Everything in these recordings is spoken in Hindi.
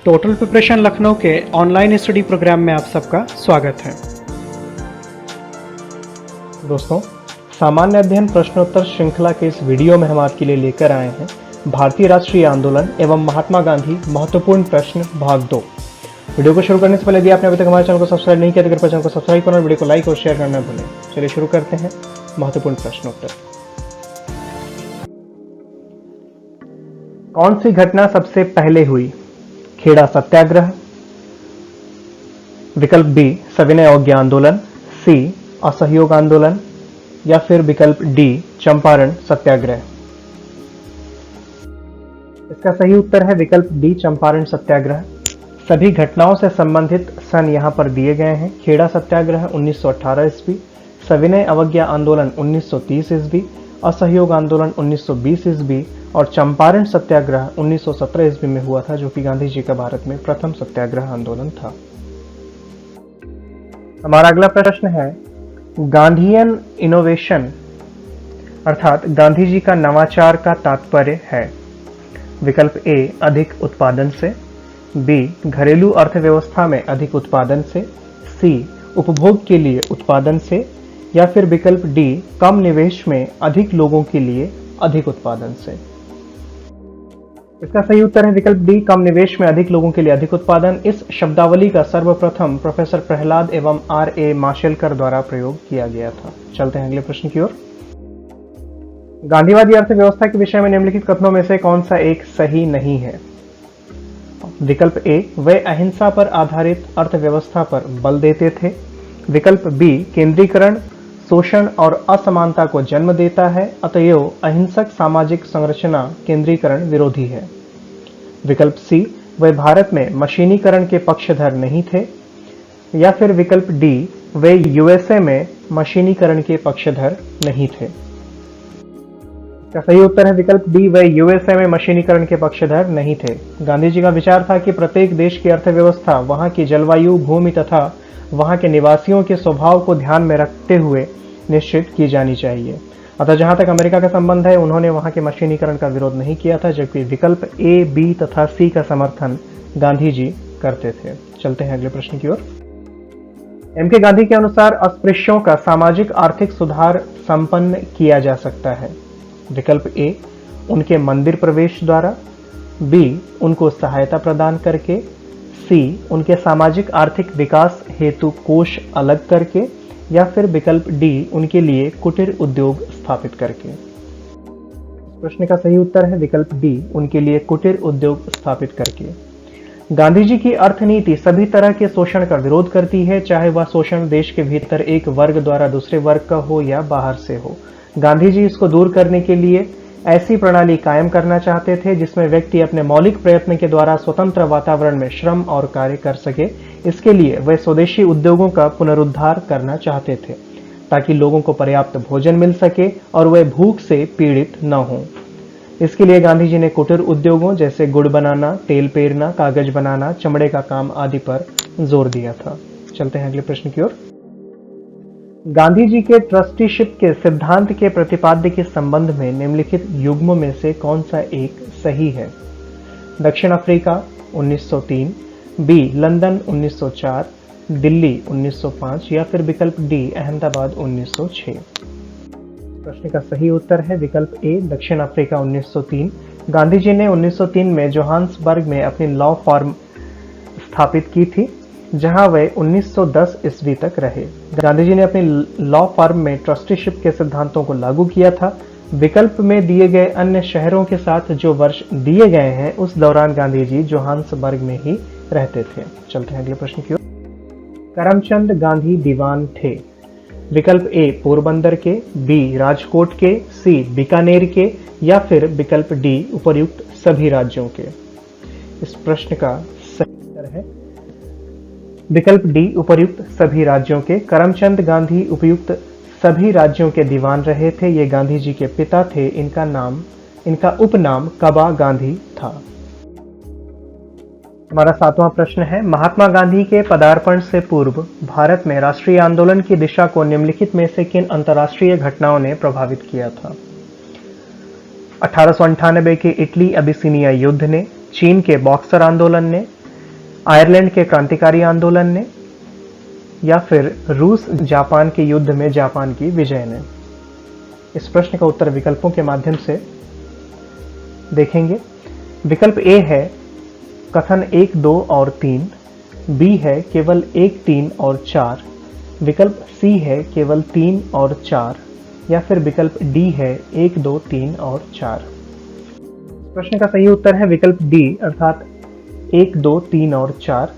टोटल प्रिपरेशन लखनऊ के ऑनलाइन स्टडी प्रोग्राम में आप सबका स्वागत है। दोस्तों, सामान्य अध्ययन प्रश्नोत्तर श्रृंखला के इस वीडियो में हम आपके लिए लेकर आए हैं भारतीय राष्ट्रीय आंदोलन एवं महात्मा गांधी महत्वपूर्ण प्रश्न भाग 2। वीडियो को शुरू करने से पहले यदि आपने अभी तक हमारे चैनल को सब्सक्राइब नहीं किया तो कृपया चैनल को सब्सक्राइब करें और वीडियो को लाइक और शेयर करना न भूलें। चलिए शुरू करते हैं महत्वपूर्ण प्रश्नोत्तर। कौन सी घटना सबसे पहले हुई? खेड़ा सत्याग्रह, विकल्प बी सविनय अवज्ञा आंदोलन, सी असहयोग आंदोलन या फिर विकल्प डी चंपारण सत्याग्रह। इसका सही उत्तर है विकल्प डी चंपारण सत्याग्रह। सभी घटनाओं से संबंधित सन यहां पर दिए गए हैं। खेड़ा सत्याग्रह 1918 ईस्वी, सविनय अवज्ञा आंदोलन 1930 ईस्वी, असहयोग आंदोलन 1920 ईस्वी और चंपारण सत्याग्रह 1917 ईस्वी में हुआ था, जो कि गांधी जी का भारत में प्रथम सत्याग्रह आंदोलन था। हमारा अगला प्रश्न है, गांधीयन इनोवेशन अर्थात गांधी जी का नवाचार का तात्पर्य है। विकल्प ए अधिक उत्पादन से, बी घरेलू अर्थव्यवस्था में अधिक उत्पादन से, सी उपभोग के लिए उत्पादन से या फिर विकल्प डी कम निवेश में अधिक लोगों के लिए अधिक उत्पादन से। इसका सही उत्तर है विकल्प डी कम निवेश में अधिक लोगों के लिए अधिक उत्पादन। इस शब्दावली का सर्वप्रथम प्रोफेसर प्रहलाद एवं R.A. माशेलकर द्वारा प्रयोग किया गया था। चलते हैं अगले प्रश्न की ओर। गांधीवादी अर्थव्यवस्था के विषय में निम्नलिखित कथनों में से कौन सा एक सही नहीं है? विकल्प ए वे अहिंसा पर आधारित अर्थव्यवस्था पर बल देते थे। विकल्प बी केंद्रीकरण शोषण और असमानता को जन्म देता है, अतएव अहिंसक सामाजिक संरचना केंद्रीकरण विरोधी है। विकल्प सी वे भारत में मशीनीकरण के पक्षधर नहीं थे या फिर विकल्प डी वे यूएसए में मशीनीकरण के पक्षधर नहीं थे। इसका सही उत्तर है विकल्प डी वे यूएसए में मशीनीकरण के पक्षधर नहीं थे। गांधी जी का विचार था कि प्रत्येक देश की अर्थव्यवस्था वहां की जलवायु, भूमि तथा वहां के निवासियों के स्वभाव को ध्यान में रखते हुए निश्चित की जानी चाहिए। अतः जहां तक अमेरिका का संबंध है, उन्होंने वहां के मशीनीकरण का विरोध नहीं किया था, जबकि विकल्प ए, बी तथा सी का समर्थन गांधी जी करते थे। चलते हैं अगले प्रश्न की ओर। एम के गांधी के अनुसार अस्पृश्यों का सामाजिक आर्थिक सुधार संपन्न किया जा सकता है। विकल्प ए उनके मंदिर प्रवेश द्वारा, बी उनको सहायता प्रदान करके, सी उनके सामाजिक आर्थिक विकास हेतु कोष अलग करके या फिर विकल्प डी उनके लिए कुटीर उद्योग स्थापित करके। इस प्रश्न का सही उत्तर है विकल्प डी उनके लिए कुटीर उद्योग स्थापित करके। गांधी जी की अर्थनीति सभी तरह के शोषण का विरोध करती है, चाहे वह शोषण देश के भीतर एक वर्ग द्वारा दूसरे वर्ग का हो या बाहर से हो। गांधी जी इसको दूर करने के लिए ऐसी प्रणाली कायम करना चाहते थे जिसमें व्यक्ति अपने मौलिक प्रयत्न के द्वारा स्वतंत्र वातावरण में श्रम और कार्य कर सके। इसके लिए वे स्वदेशी उद्योगों का पुनरुद्धार करना चाहते थे ताकि लोगों को पर्याप्त भोजन मिल सके और वे भूख से पीड़ित न हों। इसके लिए गांधी जी ने कुटीर उद्योगों जैसे गुड़ बनाना, तेल पेरना, कागज बनाना, चमड़े का काम आदि पर जोर दिया था। चलते हैं अगले प्रश्न की ओर। गांधी जी के ट्रस्टीशिप के सिद्धांत के प्रतिपाद्य के संबंध में निम्नलिखित युग्मों में से कौन सा एक सही है? दक्षिण अफ्रीका 1903, बी लंदन 1904, दिल्ली 1905 या फिर विकल्प डी अहमदाबाद 1906। प्रश्न का सही उत्तर है विकल्प ए दक्षिण अफ्रीका 1903। गांधी जी ने 1903 में जोहान्सबर्ग में अपनी लॉ फर्म स्थापित की थी, जहां वे 1910 ईस्वी तक रहे। गांधी जी ने अपनी लॉ फर्म में ट्रस्टीशिप के सिद्धांतों को लागू किया था। विकल्प में दिए गए अन्य शहरों के साथ जो वर्ष दिए गए हैं, उस दौरान गांधी जी जोहान्सबर्ग में ही रहते थे। चलते हैं अगले प्रश्न की ओर। करमचंद गांधी दीवान थे। विकल्प ए पोरबंदर के, बी राजकोट के, सी बीकानेर के या फिर विकल्प डी उपर्युक्त सभी राज्यों के। इस प्रश्न का सही उत्तर है विकल्प डी उपर्युक्त सभी राज्यों के। करमचंद गांधी उपयुक्त सभी राज्यों के दीवान रहे थे। ये गांधी जी के पिता थे। इनका उपनाम कबा गांधी था। हमारा 7वां प्रश्न है, महात्मा गांधी के पदार्पण से पूर्व भारत में राष्ट्रीय आंदोलन की दिशा को निम्नलिखित में से किन अंतर्राष्ट्रीय घटनाओं ने प्रभावित किया था? 1898 के इटली अबिसिनिया युद्ध ने, चीन के बॉक्सर आंदोलन ने, आयरलैंड के क्रांतिकारी आंदोलन ने, या फिर रूस जापान के युद्ध में जापान की विजय ने? इस प्रश्न का उत्तर विकल्पों के माध्यम से देखेंगे। विकल्प ए है कथन 1, 2 और 3, बी है केवल 1, 3 और 4, विकल्प सी है केवल 3 और 4, या फिर विकल्प डी है 1, 2, 3 और 4। प्रश्न का सही उत्तर है विकल्प डी अर्थात 1, 2, 3 और 4।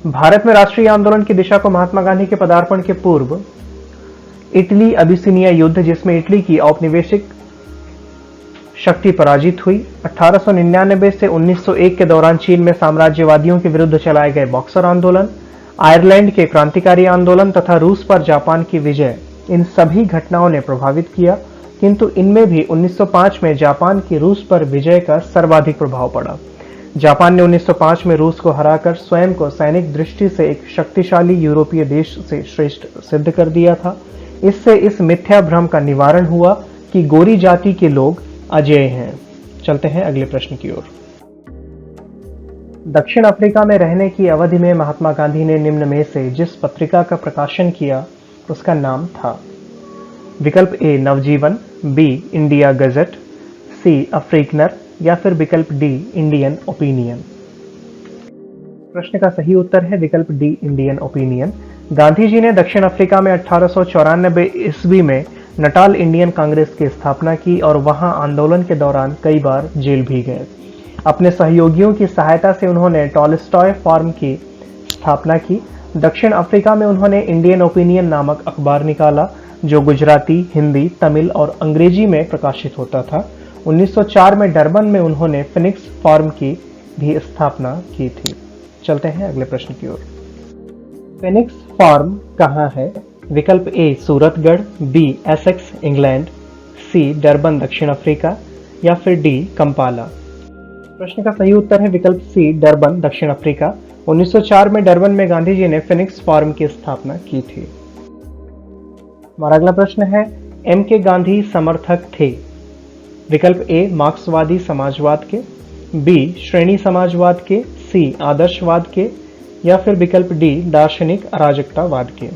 भारत में राष्ट्रीय आंदोलन की दिशा को महात्मा गांधी के पदार्पण के पूर्व इटली अबिसिनिया युद्ध, जिसमें इटली की औपनिवेशिक शक्ति पराजित हुई, 1899 से 1901 के दौरान चीन में साम्राज्यवादियों के विरुद्ध चलाए गए बॉक्सर आंदोलन, आयरलैंड के क्रांतिकारी आंदोलन तथा रूस पर जापान की विजय, इन सभी घटनाओं ने प्रभावित किया, किंतु इनमें भी 1905 में जापान की रूस पर विजय का सर्वाधिक प्रभाव पड़ा। जापान ने 1905 में रूस को हराकर स्वयं को सैनिक दृष्टि से एक शक्तिशाली यूरोपीय देश से श्रेष्ठ सिद्ध कर दिया था। इससे इस मिथ्या भ्रम का निवारण हुआ कि गोरी जाति के लोग अजेय हैं। चलते हैं अगले प्रश्न की ओर। दक्षिण अफ्रीका में रहने की अवधि में महात्मा गांधी ने निम्न में से जिस पत्रिका का प्रकाशन किया उसका नाम था? विकल्प ए नवजीवन, बी इंडिया गजट, सी अफ्रीकनर, या फिर विकल्प डी इंडियन ओपिनियन। प्रश्न का सही उत्तर है विकल्प D Indian opinion. Gandhi ji ने दक्षिण अफ्रीका में 1894 ईस्वी में नटाल इंडियन कांग्रेस की स्थापना की और वहां आंदोलन के दौरान कई बार जेल भी गए। अपने सहयोगियों की सहायता से उन्होंने टॉलस्टॉय फार्म की स्थापना की। दक्षिण अफ्रीका में उन्होंने इंडियन ओपिनियन नामक अखबार निकाला जो गुजराती, हिंदी, तमिल और अंग्रेजी में प्रकाशित होता था। 1904 में डरबन में उन्होंने फिनिक्स फार्म की भी स्थापना की थी। चलते हैं अगले प्रश्न की ओर। फिनिक्स फार्म कहाँ है? विकल्प ए सूरतगढ़, बी एसेक्स इंग्लैंड, सी डरबन दक्षिण अफ्रीका, या फिर डी कंपाला। प्रश्न का सही उत्तर है विकल्प सी डरबन दक्षिण अफ्रीका। 1904 में डरबन में गांधी जी ने फिनिक्स फार्म की स्थापना की थी। हमारा अगला प्रश्न है एम के गांधी समर्थक थे? विकल्प ए मार्क्सवादी समाजवाद के, बी श्रेणी समाजवाद के, सी आदर्शवाद के, या फिर विकल्प डी दार्शनिक अराजकतावाद के।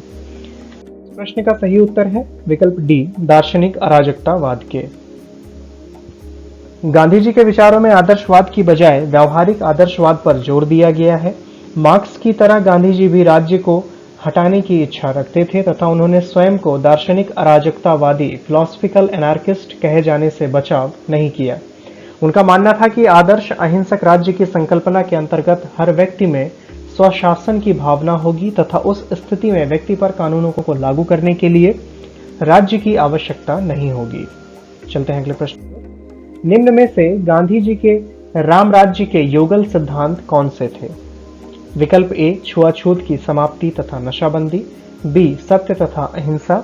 प्रश्न का सही उत्तर है विकल्प डी दार्शनिक अराजकतावाद के। गांधी जी के विचारों में आदर्शवाद की बजाय व्यावहारिक आदर्शवाद पर जोर दिया गया है। मार्क्स की तरह गांधी जी भी राज्य को हटाने की इच्छा रखते थे तथा उन्होंने स्वयं को दार्शनिक अराजकतावादी फिलॉसफिकल एनार्किस्ट कहे जाने से बचाव नहीं किया। उनका मानना था कि आदर्श अहिंसक राज्य की संकल्पना के अंतर्गत हर व्यक्ति में स्वशासन की भावना होगी तथा उस स्थिति में व्यक्ति पर कानूनों को लागू करने के लिए राज्य की आवश्यकता नहीं होगी। चलते हैं अगले प्रश्न। निम्न में से गांधी जी के राम राज्य के युगल सिद्धांत कौन से थे? विकल्प ए छुआछूत की समाप्ति तथा नशाबंदी, बी सत्य तथा अहिंसा,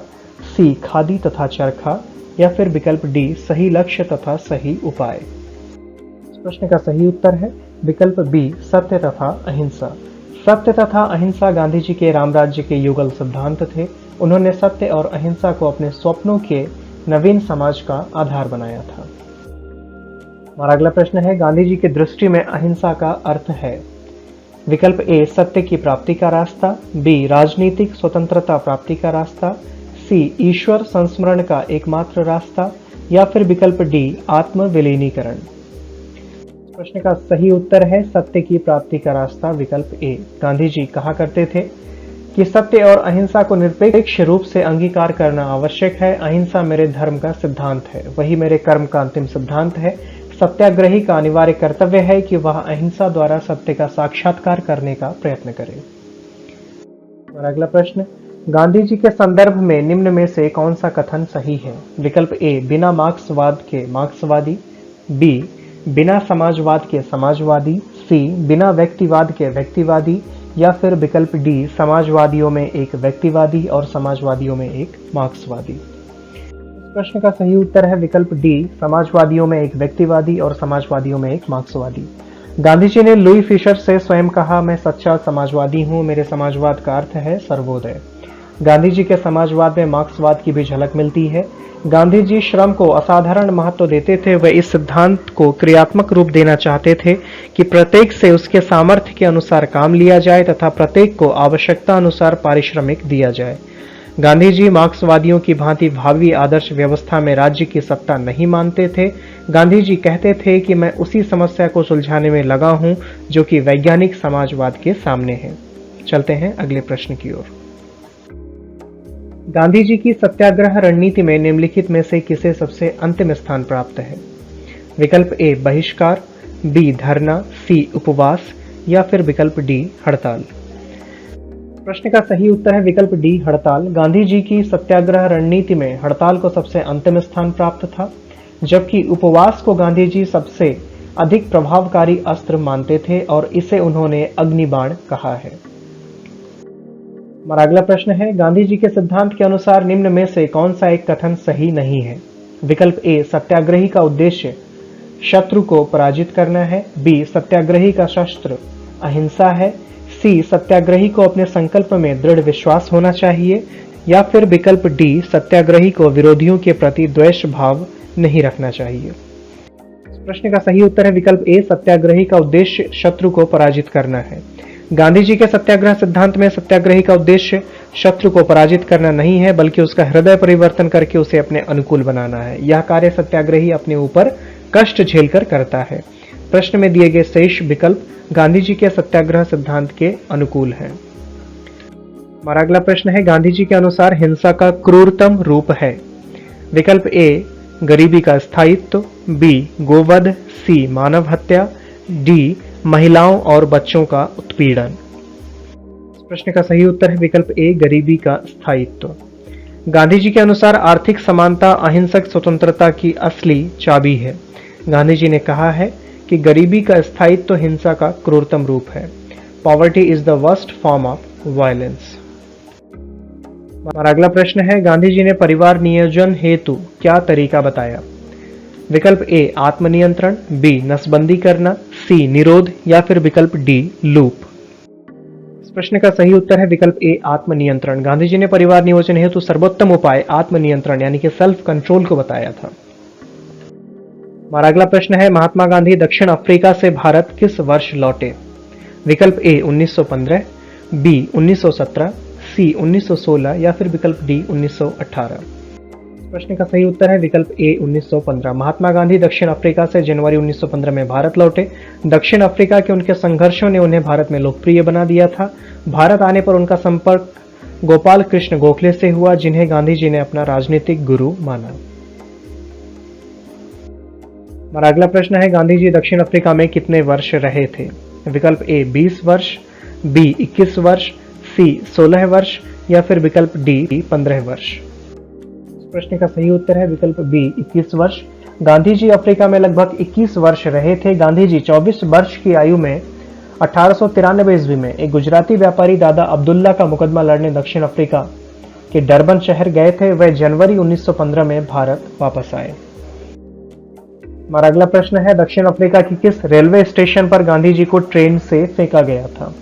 सी खादी तथा चरखा, या फिर विकल्प डी सही लक्ष्य तथा सही उपाय। इस प्रश्न का सही उत्तर है विकल्प बी सत्य तथा अहिंसा। सत्य तथा अहिंसा गांधी जी के राम राज्य के युगल सिद्धांत थे। उन्होंने सत्य और अहिंसा को अपने स्वप्नों के नवीन समाज का आधार बनाया था। हमारा अगला प्रश्न है गांधी जी की दृष्टि में अहिंसा का अर्थ है? विकल्प ए सत्य की प्राप्ति का रास्ता, बी राजनीतिक स्वतंत्रता प्राप्ति का रास्ता, सी ईश्वर संस्मरण का एकमात्र रास्ता, या फिर विकल्प डी आत्म विलीनीकरण। प्रश्न का सही उत्तर है सत्य की प्राप्ति का रास्ता, विकल्प ए। गांधी जी कहा करते थे कि सत्य और अहिंसा को निरपेक्ष रूप से अंगीकार करना आवश्यक है। अहिंसा मेरे धर्म का सिद्धांत है, वही मेरे कर्म का अंतिम सिद्धांत है। सत्याग्रही का अनिवार्य कर्तव्य है कि वह अहिंसा द्वारा सत्य का साक्षात्कार करने का प्रयत्न करे। और अगला प्रश्न, गांधी जी के संदर्भ में निम्न में से कौन सा कथन सही है? विकल्प ए बिना मार्क्सवाद के मार्क्सवादी, बी बिना समाजवाद के समाजवादी, सी बिना व्यक्तिवाद के व्यक्तिवादी, या फिर विकल्प डी समाजवादियों में एक व्यक्तिवादी और समाजवादियों में एक मार्क्सवादी। प्रश्न का सही उत्तर है विकल्प डी समाजवादियों में एक व्यक्तिवादी और समाजवादियों में एक मार्क्सवादी। गांधी जी ने लुई फिशर से स्वयं कहा, मैं सच्चा समाजवादी हूं, मेरे समाजवाद का अर्थ है सर्वोदय। गांधी जी के समाजवाद में मार्क्सवाद की भी झलक मिलती है। गांधी जी श्रम को असाधारण महत्व देते थे। वे इस सिद्धांत को क्रियात्मक रूप देना चाहते थे कि प्रत्येक से उसके सामर्थ्य के अनुसार काम लिया जाए तथा प्रत्येक को आवश्यकता अनुसार पारिश्रमिक दिया जाए। गांधी जी मार्क्सवादियों की भांति भावी आदर्श व्यवस्था में राज्य की सत्ता नहीं मानते थे। गांधी जी कहते थे कि मैं उसी समस्या को सुलझाने में लगा हूं जो कि वैज्ञानिक समाजवाद के सामने है। चलते हैं अगले प्रश्न की ओर। गांधी जी की सत्याग्रह रणनीति में निम्नलिखित में से किसे सबसे अंतिम स्थान प्राप्त है? विकल्प ए बहिष्कार, बी धरना, सी उपवास या फिर विकल्प डी हड़ताल। प्रश्न का सही उत्तर है विकल्प डी हड़ताल। गांधी जी की सत्याग्रह रणनीति में हड़ताल को सबसे अंतिम स्थान प्राप्त था, जबकि उपवास को गांधी जी सबसे अधिक प्रभावकारी अस्त्र मानते थे और इसे उन्होंने अग्निबाण कहा है। हमारा अगला प्रश्न है, गांधी जी के सिद्धांत के अनुसार निम्न में से कौन सा एक कथन सही नहीं है? विकल्प ए सत्याग्रही का उद्देश्य शत्रु को पराजित करना है, बी सत्याग्रही का शस्त्र अहिंसा है, सी सत्याग्रही को अपने संकल्प में दृढ़ विश्वास होना चाहिए या फिर विकल्प डी सत्याग्रही को विरोधियों के प्रति द्वेष भाव नहीं रखना चाहिए। प्रश्न का सही उत्तर है विकल्प ए सत्याग्रही का उद्देश्य शत्रु को पराजित करना है। गांधी जी के सत्याग्रह सिद्धांत में सत्याग्रही का उद्देश्य शत्रु को पराजित करना नहीं है, बल्कि उसका हृदय परिवर्तन करके उसे अपने अनुकूल बनाना है। यह कार्य सत्याग्रही अपने ऊपर कष्ट झेलकर करता है। प्रश्न में दिए गए शेष विकल्प गांधी जी के सत्याग्रह सिद्धांत के अनुकूल है। हमारा अगला प्रश्न है, गांधी जी के अनुसार हिंसा का क्रूरतम रूप है? विकल्प ए गरीबी का स्थायित्व, बी गोवध, सी मानव हत्या, डी महिलाओं और बच्चों का उत्पीड़न। प्रश्न का सही उत्तर है विकल्प ए गरीबी का स्थायित्व। गांधी जी के अनुसार आर्थिक समानता अहिंसक स्वतंत्रता की असली चाबी है। गांधी जी ने कहा है कि गरीबी का स्थायित्व हिंसा का क्रूरतम रूप है। Poverty is the worst form of violence. हमारा अगला प्रश्न है, गांधी जी ने परिवार नियोजन हेतु क्या तरीका बताया? विकल्प ए आत्मनियंत्रण, बी नसबंदी करना, सी निरोध या फिर विकल्प डी लूप। इस प्रश्न का सही उत्तर है विकल्प ए आत्मनियंत्रण। गांधी जी ने परिवार नियोजन हेतु सर्वोत्तम उपाय आत्मनियंत्रण यानी कि सेल्फ कंट्रोल को बताया था। हमारा अगला प्रश्न है, महात्मा गांधी दक्षिण अफ्रीका से भारत किस वर्ष लौटे? विकल्प ए 1915, बी 1917, सी 1916 या फिर विकल्प डी 1918। प्रश्न का सही उत्तर है विकल्प ए 1915। महात्मा गांधी दक्षिण अफ्रीका से जनवरी 1915 में भारत लौटे। दक्षिण अफ्रीका के उनके संघर्षों ने उन्हें भारत में लोकप्रिय बना दिया था। भारत आने पर उनका संपर्क गोपाल कृष्ण गोखले से हुआ, जिन्हें गांधी जी ने अपना राजनीतिक गुरु माना। हमारा अगला प्रश्न है, गांधी जी दक्षिण अफ्रीका में कितने वर्ष रहे थे? विकल्प ए 20 वर्ष, बी 21 वर्ष, सी 16 वर्ष या फिर विकल्प डी 15 वर्ष। प्रश्न का सही उत्तर है विकल्प बी 21 वर्ष। गांधी जी अफ्रीका में लगभग 21 वर्ष रहे थे। गांधी जी 24 वर्ष की आयु में 1893 ईस्वी में एक गुजराती व्यापारी दादा अब्दुल्ला का मुकदमा लड़ने दक्षिण अफ्रीका के डरबन शहर गए थे। वह जनवरी 1915 में भारत वापस आए। हमारा अगला प्रश्न है, दक्षिण अफ्रीका की किस रेलवे स्टेशन पर गांधी जी को ट्रेन से फेंका गया था?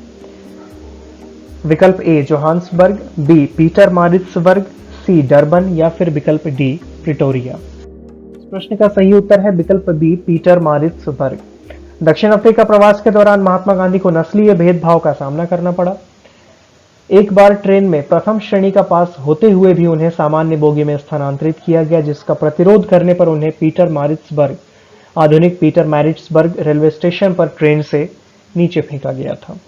विकल्प ए जोहान्सबर्ग, बी पीटरमारिट्सबर्ग, सी डरबन या फिर विकल्प डी प्रिटोरिया। प्रश्न का सही उत्तर है विकल्प बी पीटरमारिट्सबर्ग। दक्षिण अफ्रीका प्रवास के दौरान महात्मा गांधी को नस्लीय भेदभाव का सामना करना पड़ा। एक बार ट्रेन में प्रथम श्रेणी का पास होते हुए भी उन्हें सामान्य बोगी में स्थानांतरित किया गया, जिसका प्रतिरोध करने पर उन्हें पीटरमारिट्सबर्ग, आधुनिक पीटरमारिट्सबर्ग रेलवे स्टेशन पर ट्रेन से नीचे फेंका गया था।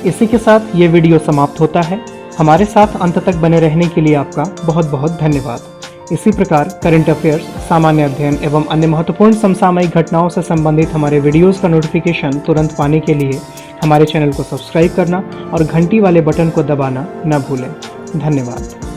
इसी के साथ ये वीडियो समाप्त होता है। हमारे साथ अंत तक बने रहने के लिए आपका बहुत बहुत धन्यवाद। इसी प्रकार करंट अफेयर्स, सामान्य अध्ययन एवं अन्य महत्वपूर्ण समसामयिक घटनाओं से संबंधित हमारे वीडियोस का नोटिफिकेशन तुरंत पाने के लिए हमारे चैनल को सब्सक्राइब करना और घंटी वाले बटन को दबाना न भूलें। धन्यवाद।